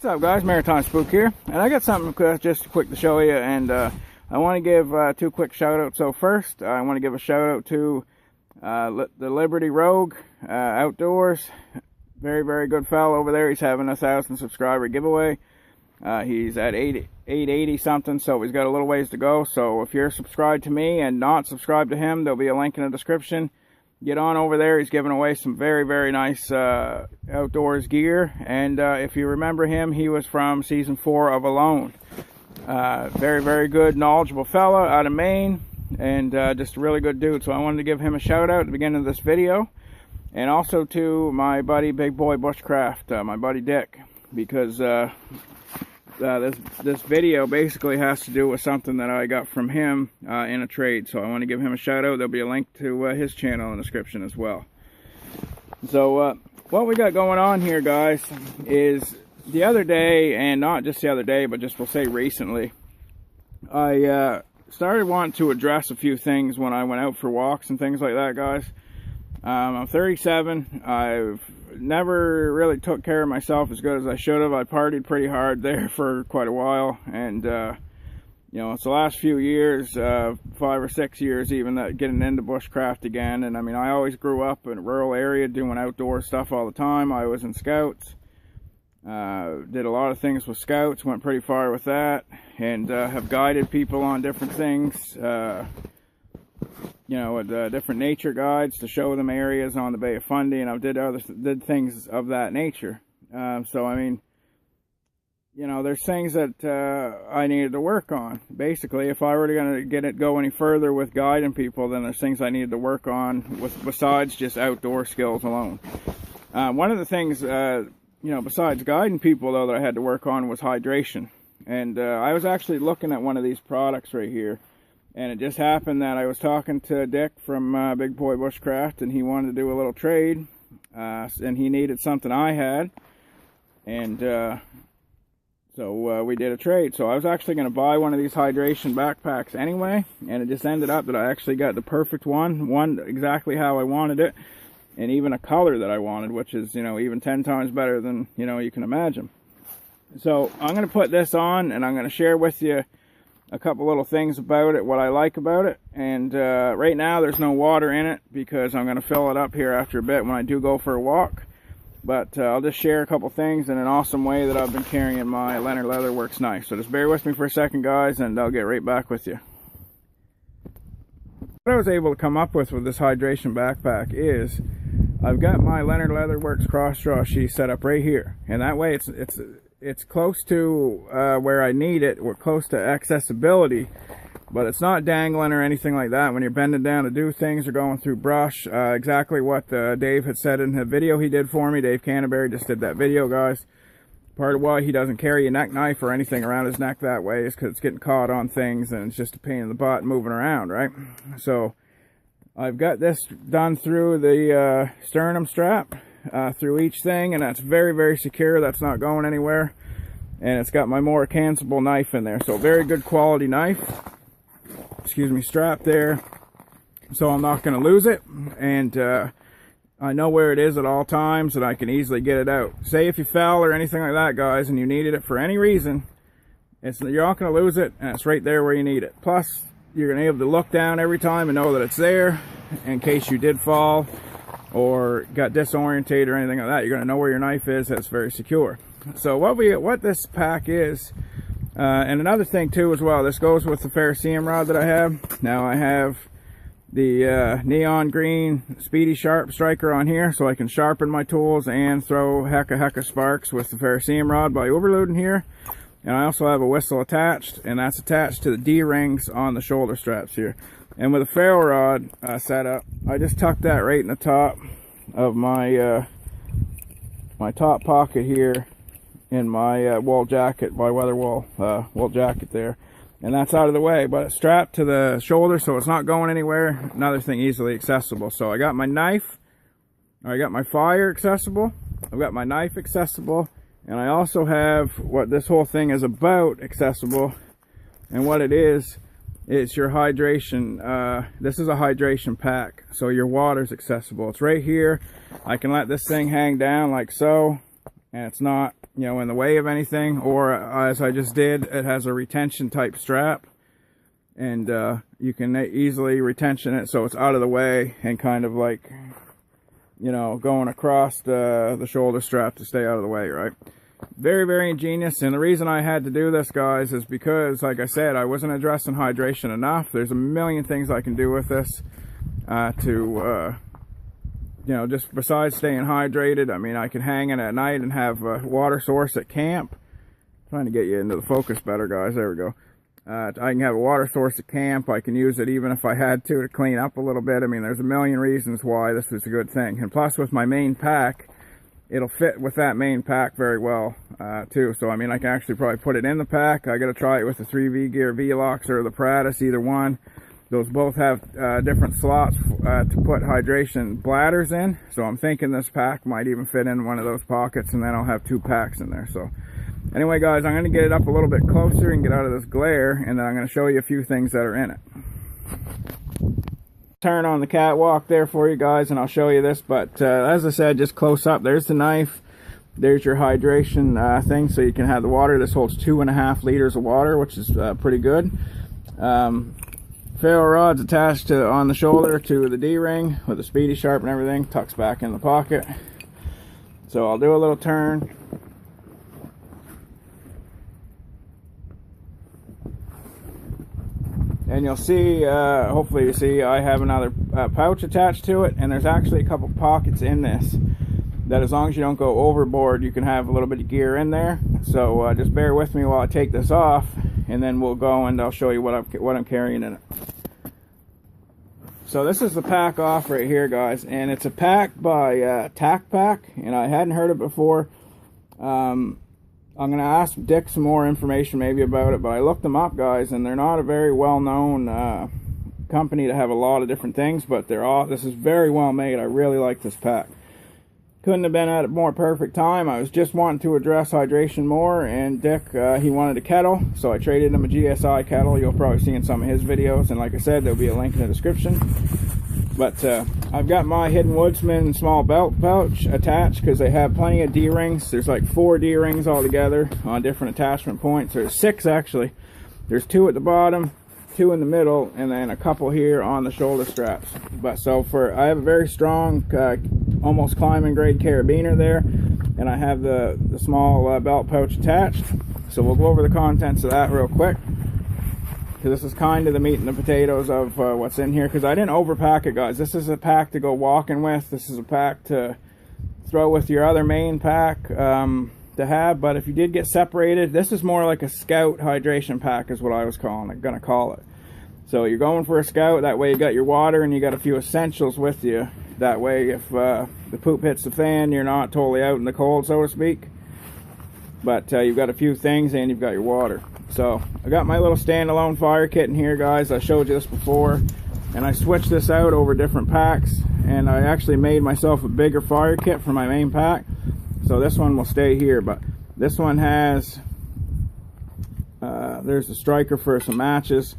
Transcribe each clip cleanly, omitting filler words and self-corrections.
What's up, guys? Maritime Spook here, and I got something just quick to show you, and I want to give two quick shout outs. So first, I want to give a shout out to the Liberty Rogue Outdoors. Very good fellow over there. He's having a 1,000 subscriber giveaway. He's at 880 something, so he's got a little ways to go. So if you're subscribed to me and not subscribed to him, there'll be a link in the description. Get on over there. He's giving away some very nice outdoors gear, and if you remember him, he was from season 4 of Alone. Very good, knowledgeable fella out of Maine, and just a really good dude. So I wanted to give him a shout out at the beginning of this video, and also to my buddy Big Boy Bushcraft, my buddy Dick, because this video basically has to do with something that I got from him in a trade. So I want to give him a shout out. There'll be a link to his channel in the description as well. So what we got going on here, guys, is the other day, and not just the other day, but just we'll say recently, I started wanting to address a few things when I went out for walks and things like that, guys. I'm 37. I've never really took care of myself as good as I should have. I partied pretty hard there for quite a while, and you know, it's the last few years, 5 or 6 years even, that getting into bushcraft again. And I mean, I always grew up in a rural area doing outdoor stuff all the time. I was in scouts, did a lot of things with scouts, went pretty far with that, and have guided people on different things, you know, different nature guides to show them areas on the Bay of Fundy, and I did things of that nature. So I mean, you know, there's things that I needed to work on. Basically, if I were going to go any further with guiding people, then there's things I needed to work on besides just outdoor skills alone. One of the things, you know, besides guiding people though, that I had to work on was hydration. And I was actually looking at one of these products right here. And it just happened that I was talking to Dick from Big Boy Bushcraft, and he wanted to do a little trade, and he needed something I had, and so we did a trade. So I was actually going to buy one of these hydration backpacks anyway, and it just ended up that I actually got the perfect one exactly how I wanted it, and even a color that I wanted, which is, you know, even 10 times better than, you know, you can imagine. So I'm going to put this on, and I'm going to share with you a couple little things about it, what I like about it. And right now there's no water in it because I'm going to fill it up here after a bit when I do go for a walk. But I'll just share a couple things in an awesome way that I've been carrying my Leonard Leatherworks knife. So just bear with me for a second, guys, and I'll get right back with you. What I was able to come up with this hydration backpack is I've got my Leonard Leatherworks cross draw sheath set up right here, and that way it's close to where I need it. We're close to accessibility, but it's not dangling or anything like that when you're bending down to do things or going through brush. Exactly what Dave had said in the video he did for me. Dave Canterbury just did that video, guys. Part of why he doesn't carry a neck knife or anything around his neck that way is because it's getting caught on things and it's just a pain in the butt moving around, right? So I've got this done through the sternum strap, through each thing, and that's very secure. That's not going anywhere, and it's got my more cancelable knife in there, so very good quality knife, excuse me, strap there, so I'm not going to lose it, and I know where it is at all times, and I can easily get it out. Say if you fell or anything like that, guys, and you needed it for any reason, you're not going to lose it, and it's right there where you need it. Plus you're going to be able to look down every time and know that it's there in case you did fall or got disorientated or anything like that. You're going to know where your knife is. That's very secure. So what this pack is, and another thing too as well, this goes with the ferrocerium rod that I have. Now I have the neon green Speedy Sharp striker on here, so I can sharpen my tools and throw hecka sparks with the ferrocerium rod by overloading here. And I also have a whistle attached, and that's attached to the D-rings on the shoulder straps here. And with a ferro rod setup, I just tucked that right in the top of my my top pocket here in my wool jacket, my weather wool jacket there. And that's out of the way, but it's strapped to the shoulder, so it's not going anywhere. Another thing, easily accessible. So I got my knife, I got my fire accessible, I've got my knife accessible, and I also have what this whole thing is about accessible. And what it is, it's your hydration. This is a hydration pack, so your water's accessible. It's right here. I can let this thing hang down like so, and it's not, you know, in the way of anything. Or as I just did, it has a retention type strap, and you can easily retention it so it's out of the way and kind of like, you know, going across the shoulder strap to stay out of the way, right? Very, very ingenious. And the reason I had to do this, guys, is because, like I said, I wasn't addressing hydration enough. There's a million things I can do with this to you know, just besides staying hydrated. I mean, I can hang it at night and have a water source at camp. Trying to get you into the focus better, guys. There we go. I can have a water source at camp. I can use it even if I had to clean up a little bit. I mean, there's a million reasons why this is a good thing. And plus, with my main pack, it'll fit with that main pack very well too. So I mean, I can actually probably put it in the pack. I got to try it with the 3V Gear V-Locks or the Paratus, either one. Those both have different slots to put hydration bladders in. So I'm thinking this pack might even fit in one of those pockets, and then I'll have 2 packs in there. So anyway, guys, I'm going to get it up a little bit closer and get out of this glare, and then I'm going to show you a few things that are in it. Turn on the catwalk there for you guys, and I'll show you this. But as I said, just close up, there's the knife, there's your hydration thing, so you can have the water. This holds 2.5 liters of water, which is pretty good. Ferro rod's attached to on the shoulder to the D-ring with a speedy sharp and everything. Tucks back in the pocket. So I'll do a little turn. And you'll see, hopefully you see, I have another pouch attached to it, and there's actually a couple pockets in this that, as long as you don't go overboard, you can have a little bit of gear in there. So just bear with me while I take this off, and then we'll go and I'll show you what I'm carrying in it. So this is the pack off right here, guys, and it's a pack by TAC-PACK, and I hadn't heard it before. I'm going to ask Dick some more information maybe about it, but I looked them up, guys, and they're not a very well-known company to have a lot of different things, but this is very well made. I really like this pack. Couldn't have been at a more perfect time. I was just wanting to address hydration more, and Dick, he wanted a kettle, so I traded him a GSI kettle. You'll probably see in some of his videos, and like I said, there'll be a link in the description. But I've got my Hidden Woodsman small belt pouch attached because they have plenty of D-rings. There's like 4 D-rings altogether on different attachment points. There's 6 actually. There's 2 at the bottom, 2 in the middle, and then a couple here on the shoulder straps. But so I have a very strong, almost climbing grade carabiner there, and I have the small belt pouch attached. So we'll go over the contents of that real quick. This is kind of the meat and the potatoes of what's in here, because I didn't overpack it, guys. This is a pack to go walking with. This is a pack to throw with your other main pack to have. But if you did get separated, this is more like a scout hydration pack is what I was gonna call it. So you're going for a scout, that way you got your water and you got a few essentials with you. That way if the poop hits the fan, you're not totally out in the cold, so to speak. But you've got a few things and you've got your water. So I got my little standalone fire kit in here, guys. I showed you this before, and I switched this out over different packs, and I actually made myself a bigger fire kit for my main pack. So this one will stay here, but this one has there's a striker for some matches,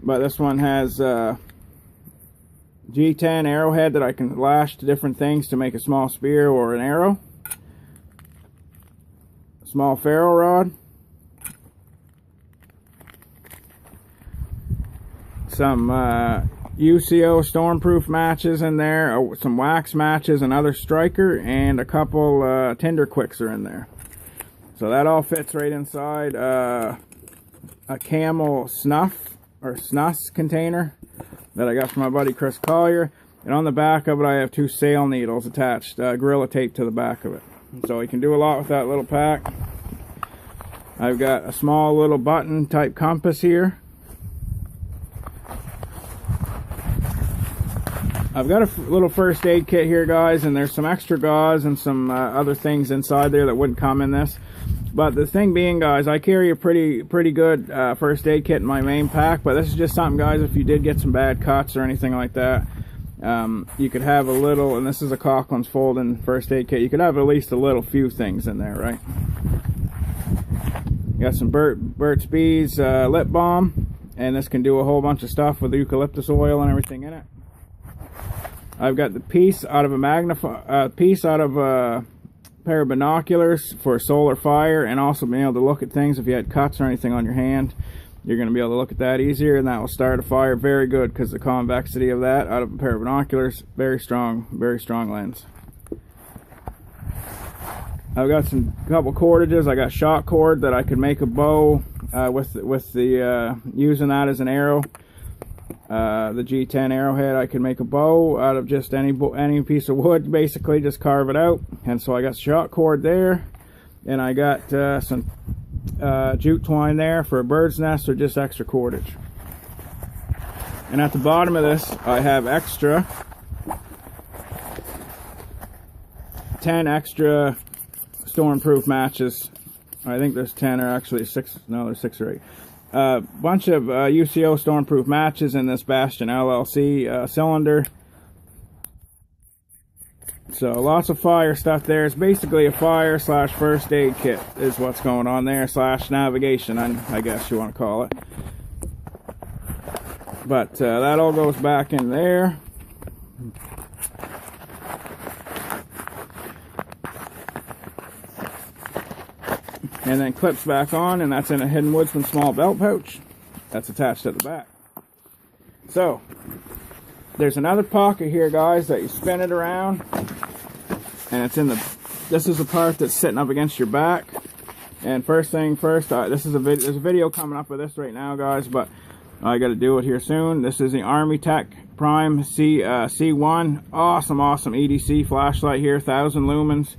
but this one has G10 arrowhead that I can lash to different things to make a small spear or an arrow. A small ferro rod. Some UCO stormproof matches in there, some wax matches, another striker, and a couple tinder quicks are in there. So that all fits right inside a camel snuff or snus container that I got from my buddy Chris Collier. And on the back of it I have 2 sail needles attached, Gorilla Tape to the back of it. So you can do a lot with that little pack. I've got a small little button type compass here. I've got a little first aid kit here, guys, and there's some extra gauze and some other things inside there that wouldn't come in this. But the thing being, guys, I carry a pretty good first aid kit in my main pack, but this is just something, guys, if you did get some bad cuts or anything like that, you could have a little, and this is a Coughlin's folding first aid kit, you could have at least a little few things in there, right? You got some Burt's Bees lip balm, and this can do a whole bunch of stuff with eucalyptus oil and everything in it. I've got the piece out of a pair of binoculars for solar fire, and also being able to look at things if you had cuts or anything on your hand. You're going to be able to look at that easier, and that will start a fire very good because the convexity of that out of a pair of binoculars, very strong lens. I've got couple cordages. I got shot cord that I could make a bow with using that as an arrow. The G10 arrowhead, I can make a bow out of just any piece of wood, basically just carve it out. And so I got shot cord there, and I got some jute twine there for a bird's nest or just extra cordage. And at the bottom of this I have 10 extra stormproof matches. I think there's 10 or actually 6, no, there's 6 or 8. Bunch of UCO stormproof matches in this Bastion LLC cylinder. So lots of fire stuff there. It's basically a fire slash first aid kit is what's going on there, slash navigation, I guess you want to call it. But that all goes back in there. And then clips back on, and that's in a Hidden Woodsman small belt pouch that's attached at the back. So there's another pocket here, guys, that you spin it around, and it's in this is the part that's sitting up against your back. And first thing first, there's a video coming up with this right now, guys, but I got to do it here soon. This is the Army Tech Prime C1, awesome EDC flashlight here, 1000 lumens.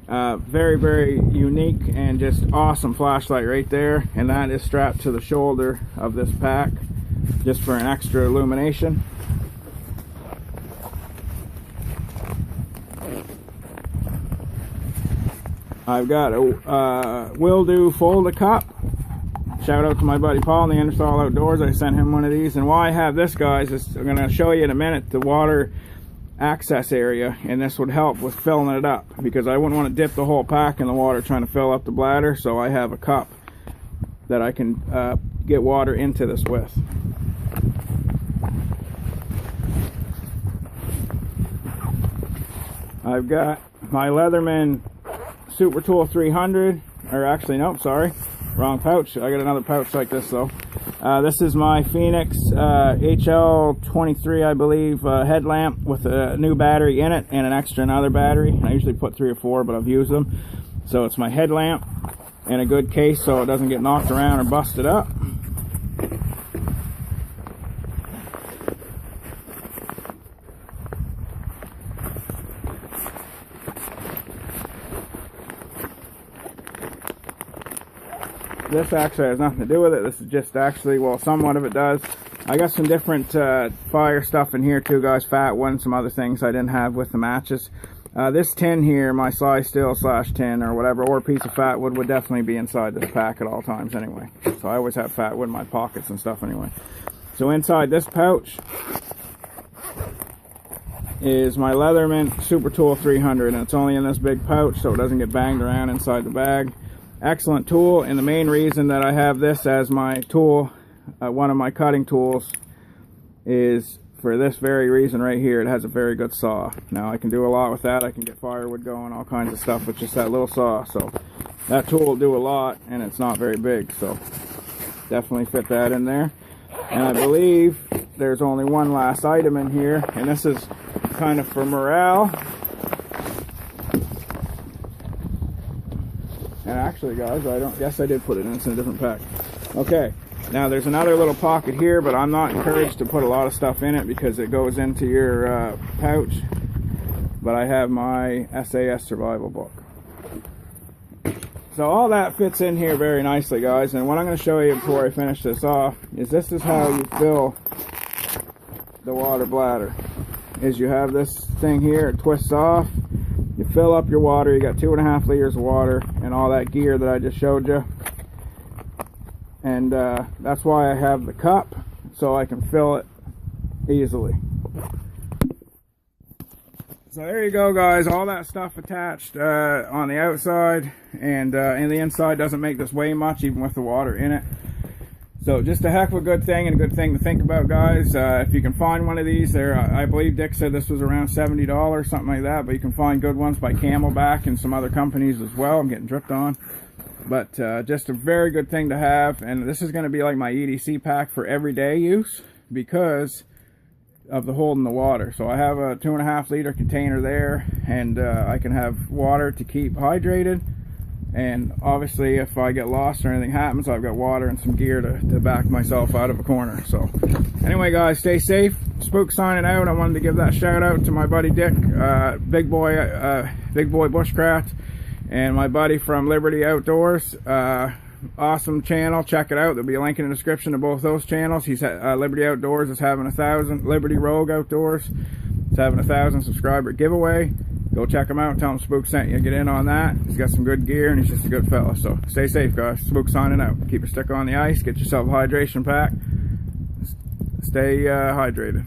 Very unique and just awesome flashlight right there, and that is strapped to the shoulder of this pack just for an extra illumination. I've got a Will Do Folda cup. Shout out to my buddy Paul in the Ingersoll Outdoors. I sent him one of these, and why I have this, guys, is I'm going to show you in a minute the water access area, and this would help with filling it up because I wouldn't want to dip the whole pack in the water trying to fill up the bladder. So I have a cup that I can get water into this with. I've got my Leatherman Super Tool 300, or actually nope, sorry, wrong pouch. I got another pouch like this though. This is my Phoenix HL23, I believe, headlamp with a new battery in it and another battery. I usually put 3 or 4, but I've used them. So it's my headlamp in a good case so it doesn't get knocked around or busted up. This actually has nothing to do with it. This is just actually, well, somewhat of it does. I got some different fire stuff in here too, guys. Fat one, some other things I didn't have with the matches. This tin here, my size steel slash tin or whatever, or a piece of fat wood would definitely be inside this pack at all times anyway. So I always have fat wood in my pockets and stuff anyway. So inside this pouch is my Leatherman Super Tool 300, and it's only in this big pouch so it doesn't get banged around inside the bag. Excellent tool, and the main reason that I have this as my tool, one of my cutting tools, is for this very reason right here. It has a very good saw. Now I can do a lot with that. I can get firewood going, all kinds of stuff with just that little saw. So that tool will do a lot, and it's not very big, so definitely fit that in there. And I believe there's only one last item in here, and this is kind of for morale. And actually, guys, I guess I did put it in. It's in a different pack. Okay, now there's another little pocket here, but I'm not encouraged to put a lot of stuff in it because it goes into your pouch. But I have my SAS survival book. So all that fits in here very nicely, guys. And what I'm going to show you before I finish this off is this is how you fill the water bladder. Is you have this thing here, it twists off. You fill up your water, you got 2.5 liters of water and all that gear that I just showed you. And that's why I have the cup, so I can fill it easily. So there you go, guys, all that stuff attached on the outside, and the inside doesn't make this weigh much even with the water in it. So just a heck of a good thing, and a good thing to think about, guys. If you can find one of these, there, I believe Dick said this was around $70, something like that, but you can find good ones by Camelback and some other companies as well. I'm getting dripped on. But just a very good thing to have, and this is going to be like my EDC pack for everyday use because of the holding the water. So I have a 2.5 liter container there, and I can have water to keep hydrated. And obviously if I get lost or anything happens, I've got water and some gear to back myself out of a corner. So anyway, guys, stay safe. Spook signing out. I wanted to give that shout out to my buddy Dick, Big Boy Bushcraft, and my buddy from Liberty Outdoors. Awesome channel, check it out. There'll be a link in the description to both those channels. He's Liberty Outdoors is having 1,000, Liberty Rogue Outdoors is having 1,000 subscriber giveaway. Go check him out, tell him Spook sent you, get in on that. He's got some good gear and he's just a good fella. So stay safe, guys. Spook signing out. Keep your stick on the ice, get yourself a hydration pack, stay hydrated.